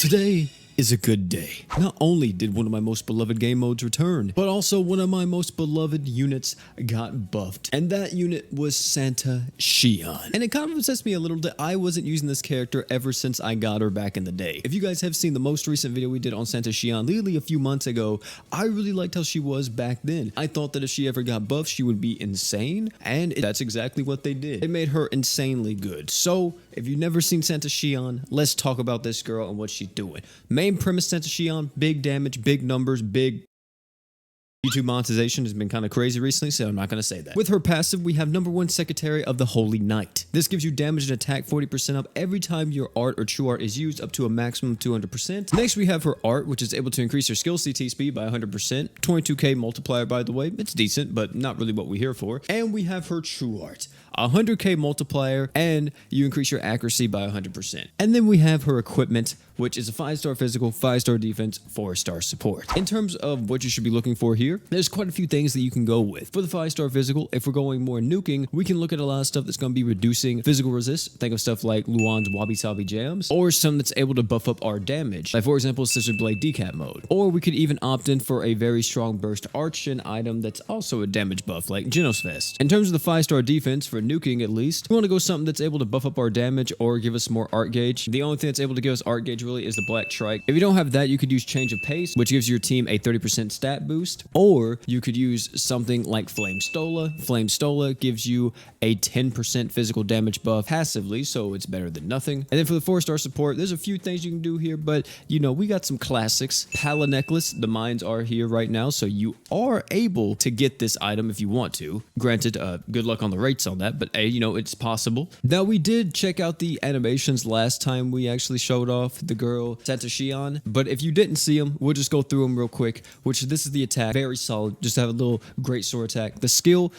Today is a good day. Not only did one of my most beloved game modes return, but also one of my most beloved units got buffed. And that unit was Santa Shion. And it kind of upsets me a little that I wasn't using this character ever since I got her back in the day. If you guys have seen the most recent video we did on Santa Shion literally a few months ago, I really liked how she was back then. I thought that if she ever got buffed, she would be insane. And that's exactly what they did. They made her insanely good. So if you've never seen Santa Shion, let's talk about this girl and what she's doing. Main premise Santa Shion, big damage, big numbers, big... YouTube monetization has been kind of crazy recently, so I'm not going to say that. With her passive, we have #1 Secretary of the Holy Knight. This gives you damage and attack 40% up every time your art or true art is used, up to a maximum of 200%. Next, we have her art, which is able to increase her skill CT speed by 100%. 22k multiplier, by the way. It's decent, but not really what we're here for. And we have her true art. 100k multiplier, and you increase your accuracy by 100%. And then we have her equipment, which is a 5-star physical, 5-star defense, 4-star support. In terms of what you should be looking for here, there's quite a few things that you can go with. For the 5-star physical, if we're going more nuking, we can look at a lot of stuff that's going to be reducing physical resist. Think of stuff like Luan's Wabi Sabi Jams, or some that's able to buff up our damage, like for example, Scissor Blade Decap mode. Or we could even opt in for a very strong burst Archon item that's also a damage buff, like Genos Vest. In terms of the 5-star defense, for nuking at least, we want to go something that's able to buff up our damage or give us more art gauge. The only thing that's able to give us art gauge really is the Black Trike. If you don't have that, you could use Change of Pace, which gives your team a 30% stat boost, or you could use something like Flame Stola. Flame Stola gives you a 10% physical damage buff passively, so it's better than nothing. And then for the 4-star support, there's a few things you can do here, but you know, we got some classics. Pala Necklace, the mines are here right now, so you are able to get this item if you want to. Granted, good luck on the rates on that, but hey, you know, it's possible. Now, we did check out the animations last time we actually showed off the girl Santa Shion, but if you didn't see them, we'll just go through them real quick, which this is the attack. Very solid. Just have a little great sword attack. The skill,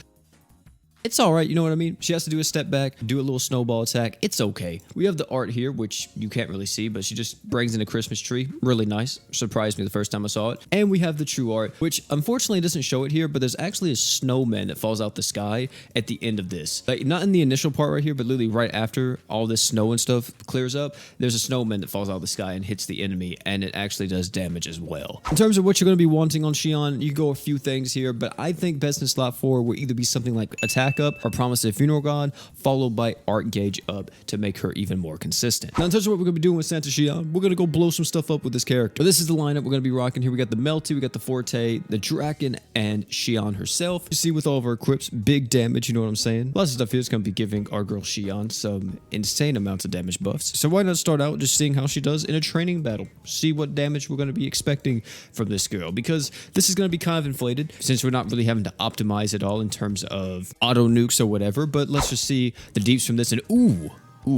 it's all right, you know what I mean? She has to do a step back, do a little snowball attack. It's okay. We have the art here, which you can't really see, but she just brings in a Christmas tree. Really nice. Surprised me the first time I saw it. And we have the true art, which unfortunately doesn't show it here, but there's actually a snowman that falls out the sky at the end of this. Like, not in the initial part right here, but literally right after all this snow and stuff clears up, there's a snowman that falls out of the sky and hits the enemy, and it actually does damage as well. In terms of what you're going to be wanting on Shion, you can go a few things here, but I think best in slot 4 will either be something like attack up or Promise of the Funeral God, followed by art gauge up to make her even more consistent. Now, in terms of what we're going to be doing with Santa Shion, we're going to go blow some stuff up with this character. But this is the lineup we're going to be rocking here. We got the Melty, we got the Forte, the Draken, and Shion herself. You see with all of our equips, big damage, you know what I'm saying? Lots of stuff here is going to be giving our girl Shion some insane amounts of damage buffs. So why not start out just seeing how she does in a training battle? See what damage we're going to be expecting from this girl, because this is going to be kind of inflated since we're not really having to optimize it all in terms of auto nukes or whatever, but let's just see the deeps from this, and ooh,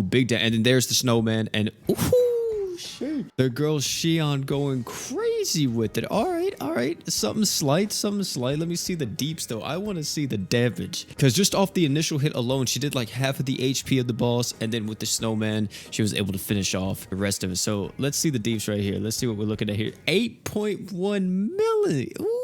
big damage. And then there's the snowman, and ooh, shit. The girl Shion going crazy with it. All right, something slight. Let me see the deeps though. I want to see the damage, because just off the initial hit alone, she did like half of the HP of the boss, and then with the snowman, she was able to finish off the rest of it. So let's see the deeps right here. Let's see what we're looking at here. 8.1 milli. Ooh.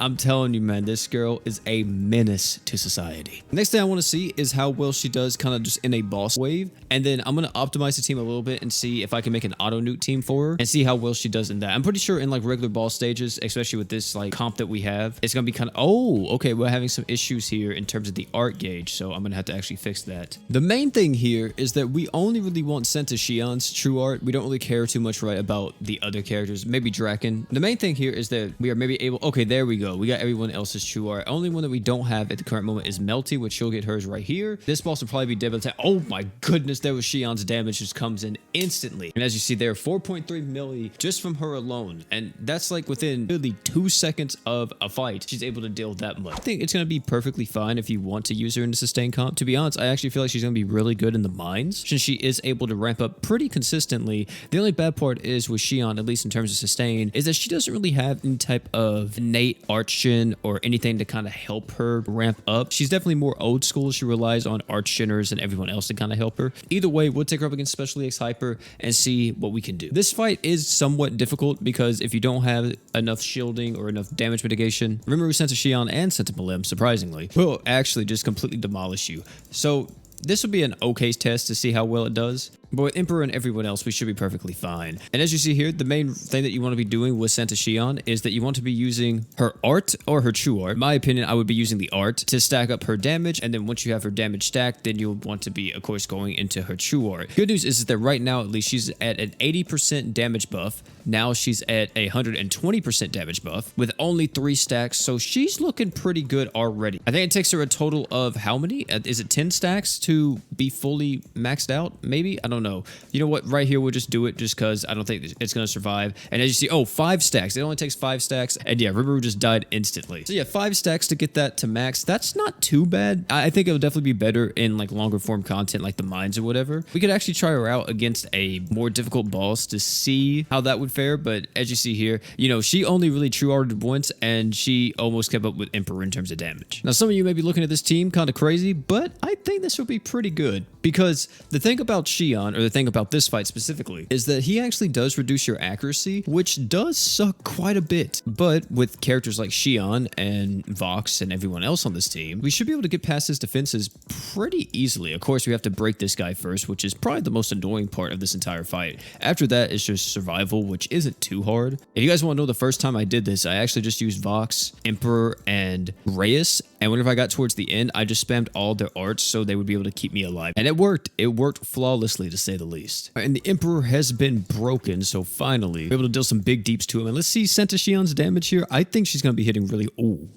I'm telling you, man, this girl is a menace to society. Next thing I want to see is how well she does kind of just in a boss wave. And then I'm going to optimize the team a little bit and see if I can make an auto nuke team for her and see how well she does in that. I'm pretty sure in like regular boss stages, especially with this like comp that we have, it's going to be kind of, oh, okay, we're having some issues here in terms of the art gauge. So I'm going to have to actually fix that. The main thing here is that we only really want Santa Shion's true art. We don't really care too much, right, about the other characters, maybe Draken. The main thing here is that we are maybe able, okay, there we go. We got everyone else's true art. Only one that we don't have at the current moment is Melty, which she'll get hers right here. This boss will probably be dead by the time. Oh my goodness, there was Shion's damage just comes in instantly. And as you see there, 4.3 milli just from her alone. And that's like within literally 2 seconds of a fight, she's able to deal that much. I think it's going to be perfectly fine if you want to use her in the sustain comp. To be honest, I actually feel like she's going to be really good in the mines, since she is able to ramp up pretty consistently. The only bad part is with Shion, at least in terms of sustain, is that she doesn't really have any type of innate Archon or anything to kind of help her ramp up. She's definitely more old school. She relies on Archoners and everyone else to kind of help her. Either way, we'll take her up against Special EX Hyper and see what we can do. This fight is somewhat difficult because if you don't have enough shielding or enough damage mitigation, remember Santa Shion and Santa Malem, surprisingly, will actually just completely demolish you. So this will be an okay test to see how well it does. But with Emperor and everyone else, we should be perfectly fine. And as you see here, the main thing that you want to be doing with Santa Shion is that you want to be using her art or her true art. In my opinion, I would be using the art to stack up her damage. And then once you have her damage stacked, then you'll want to be, of course, going into her true art. Good news is that right now, at least, she's at an 80% damage buff. Now she's at a 120% damage buff with only 3 stacks. So she's looking pretty good already. I think it takes her a total of how many? Is it 10 stacks to be fully maxed out? Maybe? I don't know. You know what? Right here, we'll just do it just because I don't think it's going to survive. And as you see, oh, 5 stacks. It only takes 5 stacks. And yeah, Rimuru just died instantly. So yeah, 5 stacks to get that to max. That's not too bad. I think it'll definitely be better in like longer form content like the mines or whatever. We could actually try her out against a more difficult boss to see how that would fare. But as you see here, you know, she only really true arted once and she almost kept up with Emperor in terms of damage. Now, some of you may be looking at this team kind of crazy, but I think this will be pretty good because the thing about Shion, or the thing about this fight specifically, is that he actually does reduce your accuracy, which does suck quite a bit. But with characters like Shion and Vox and everyone else on this team, we should be able to get past his defenses pretty easily. Of course, we have to break this guy first, which is probably the most annoying part of this entire fight. After that, it's just survival, which isn't too hard. If you guys want to know, the first time I did this, I actually just used Vox, Emperor, and Reyes. And whenever I got towards the end, I just spammed all their arts so they would be able to keep me alive. And it worked. It worked flawlessly, to say the least. And the Emperor has been broken, so finally, we're able to deal some big deeps to him. And let's see Santa Shion's damage here. I think she's going to be hitting really... Ooh.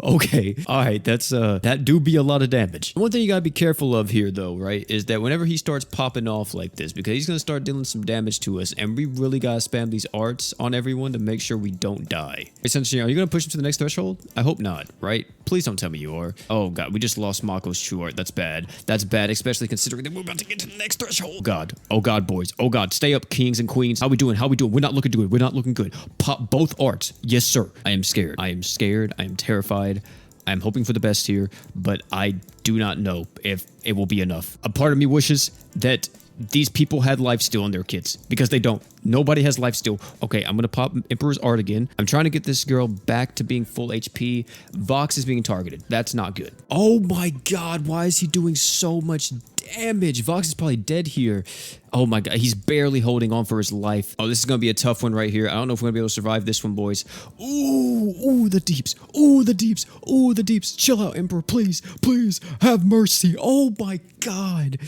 Okay. All right. That do be a lot of damage. One thing you got to be careful of here, though, right, is that whenever he starts popping off like this, because he's going to start dealing some damage to us, and we really got to spam these arts on everyone to make sure we don't die. Hey, Santa Shion, are you going to push him to the next threshold? I hope not, right? Please don't tell me you are. Oh, God. We just lost Mako's true art. That's bad. That's bad, especially considering that we're about to get to the next threshold. God. Oh, God, boys. Oh, God. Stay up, kings and queens. How we doing? How we doing? We're not looking good. We're not looking good. Pop both arts. Yes, sir. I am scared. I am scared. I am terrified. I'm hoping for the best here, but I do not know if it will be enough. A part of me wishes that these people had lifesteal on their kids, because they don't. Nobody has lifesteal. Okay, I'm going to pop Emperor's art again. I'm trying to get this girl back to being full HP. Vox is being targeted. That's not good. Oh my God, why is he doing so much damage? Vox is probably dead here. Oh my God, he's barely holding on for his life. Oh, this is going to be a tough one right here. I don't know if we're going to be able to survive this one, boys. Ooh, the deeps. Ooh, the deeps. Ooh, the deeps. Chill out, Emperor. Please, please have mercy. Oh my God.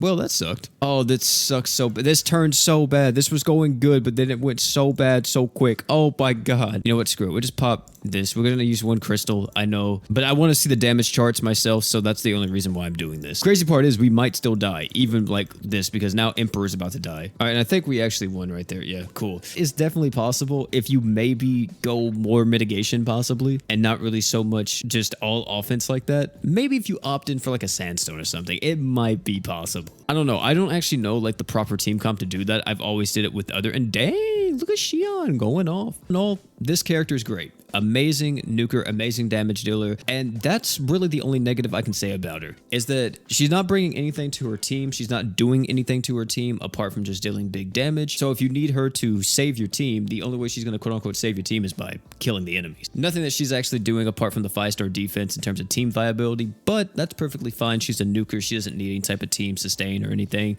Well, that sucked. Oh, this sucks so bad. This turned so bad. This was going good, but then it went so bad so quick. Oh my God. You know what? Screw it. We'll just pop this. We're going to use 1 crystal. I know, but I want to see the damage charts myself, so that's the only reason why I'm doing this. Crazy part is we might still die, even like this, because now Emperor's about to die. All right, and I think we actually won right there. Yeah, cool. It's definitely possible if you maybe go more mitigation possibly, and not really so much just all offense like that. Maybe if you opt in for like a sandstone or something, it might be possible. I don't know. I don't actually know like the proper team comp to do that. I've always did it with other, and dang, look at Shion going off. And all, this character is great. Amazing nuker, amazing damage dealer, and that's really the only negative I can say about her, is that she's not bringing anything to her team. She's not doing anything to her team apart from just dealing big damage. So if you need her to save your team, the only way she's going to quote unquote save your team is by killing the enemies. Nothing that she's actually doing apart from the 5-star defense in terms of team viability, but that's perfectly fine. She's a nuker. She doesn't need any type of team sustain or anything.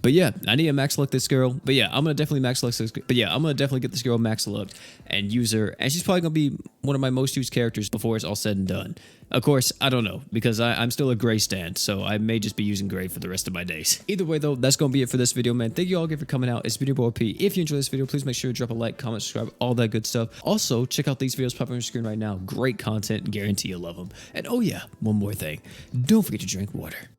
But yeah, I need to max luck this girl. But yeah, I'm going to definitely max luck this girl. But yeah, I'm going to definitely get this girl max luck and use her. And she's probably going to be one of my most used characters before it's all said and done. Of course, I don't know, because I'm still a Gray stan, so I may just be using Gray for the rest of my days. Either way, though, that's going to be it for this video, man. Thank you all again for coming out. It's been your boy P. If you enjoyed this video, please make sure to drop a like, comment, subscribe, all that good stuff. Also, check out these videos popping on your screen right now. Great content, guarantee you'll love them. And oh yeah, one more thing. Don't forget to drink water.